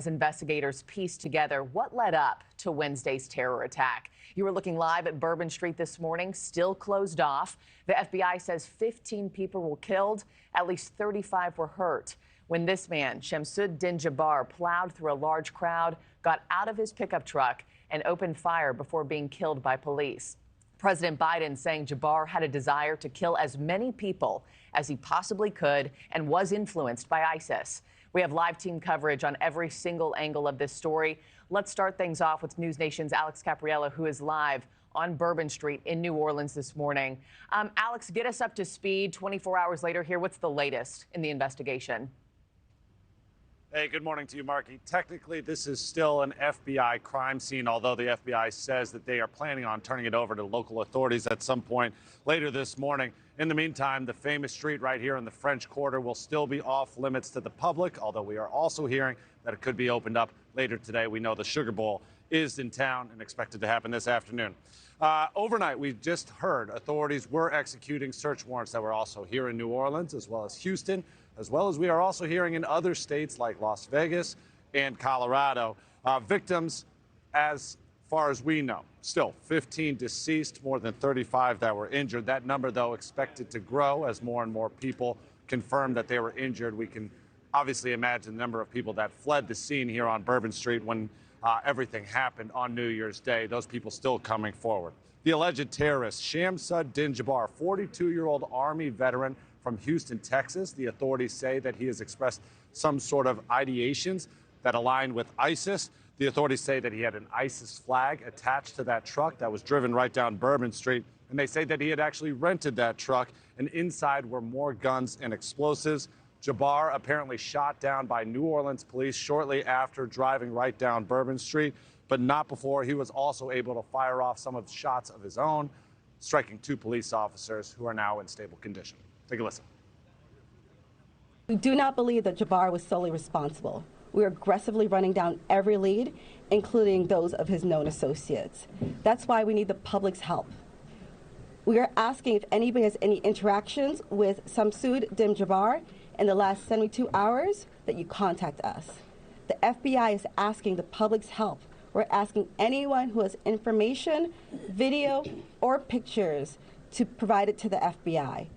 As investigators piece together what led up to Wednesday's terror attack. You were looking live at Bourbon Street this morning, still closed off. The FBI says 15 people were killed, at least 35 were hurt when this man, Shamsud-Din Jabbar, plowed through a large crowd, got out of his pickup truck, and opened fire before being killed by police. President Biden saying Jabbar had a desire to kill as many people as he possibly could and was influenced by ISIS. We have live team coverage on every single angle of this story. Let's start things off with NewsNation's Alex Caprariello, who is live on Bourbon Street in New Orleans this morning. Alex, get us up to speed 24 hours later here. What's the latest in the investigation? Hey, good morning to you, Markie. Technically, this is still an FBI crime scene, although the FBI says that they are planning on turning it over to local authorities at some point later this morning. In the meantime, the famous street right here in the French Quarter will still be off limits to the public, although we are also hearing that it could be opened up later today. We know the Sugar Bowl is in town and expected to happen this afternoon. Overnight, we just heard authorities were executing search warrants that were also here in New Orleans, as well as Houston, as well as we are also hearing in other states like Las Vegas and Colorado. Victims, as far as we know, still 15 deceased, more than 35 that were injured. That number, though, expected to grow as more and more people confirm that they were injured. We can obviously imagine the number of people that fled the scene here on Bourbon Street when everything happened on New Year's Day. Those people still coming forward. The alleged terrorist, Shamsud-Din Jabbar, 42-year-old Army veteran from Houston, Texas. The authorities say that he has expressed some sort of ideations that align with ISIS. The authorities say that he had an ISIS flag attached to that truck that was driven right down Bourbon Street. And they say that he had actually rented that truck, and inside were more guns and explosives. Jabbar apparently shot down by New Orleans police shortly after driving right down Bourbon Street, but not before. He was also able to fire off some of the shots of his own, striking 2 police officers who are now in stable condition. Take a listen. We do not believe that Jabbar was solely responsible. We are aggressively running down every lead, including those of his known associates. That's why we need the public's help. We are asking if anybody has any interactions with Shamsud-Din Jabbar in the last 72 hours that you contact us. The FBI is asking the public's help. We're asking anyone who has information, video, or pictures to provide it to the FBI.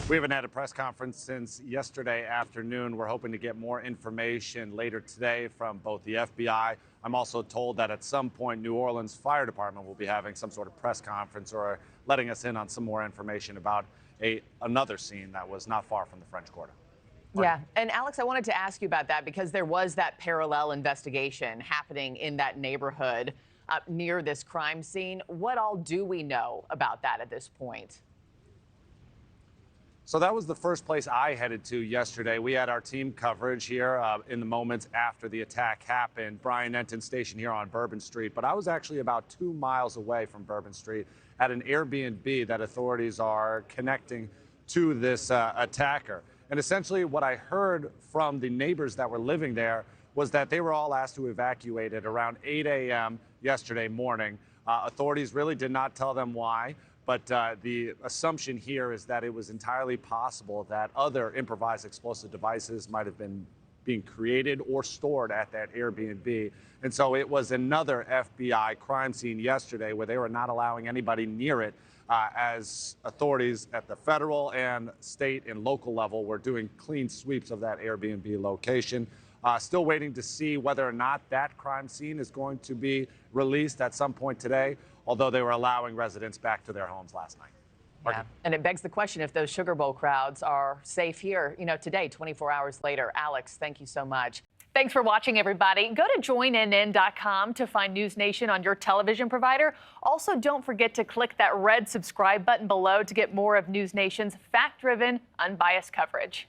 We haven't had a press conference since yesterday afternoon. We're hoping to get more information later today from both the FBI. I'm also told that at some point, New Orleans Fire Department will be having some sort of press conference or letting us in on some more information about another scene that was not far from the French Quarter. Yeah, and Alex, I wanted to ask you about that because there was that parallel investigation happening in that neighborhood near this crime scene. What all do we know about that at this point? So that was the first place I headed to yesterday. We had our team coverage here in the moments after the attack happened. Brian Enton station here on Bourbon Street. But I was actually about 2 miles away from Bourbon Street at an Airbnb that authorities are connecting to this attacker. And essentially what I heard from the neighbors that were living there was that they were all asked to evacuate at around 8 a.m. yesterday morning. Authorities really did not tell them why. But the assumption here is that it was entirely possible that other improvised explosive devices might have been being created or stored at that Airbnb. And so it was another FBI crime scene yesterday where they were not allowing anybody near it as authorities at the federal and state and local level were doing clean sweeps of that Airbnb location. Still waiting to see whether or not that crime scene is going to be released at some point today, although they were allowing residents back to their homes last night. Yeah. And it begs the question if those Sugar Bowl crowds are safe here, today, 24 hours later. Alex, thank you so much. Thanks for watching, everybody. Go to joinnn.com to find NewsNation on your television provider. Also, don't forget to click that red subscribe button below to get more of NewsNation's fact-driven, unbiased coverage.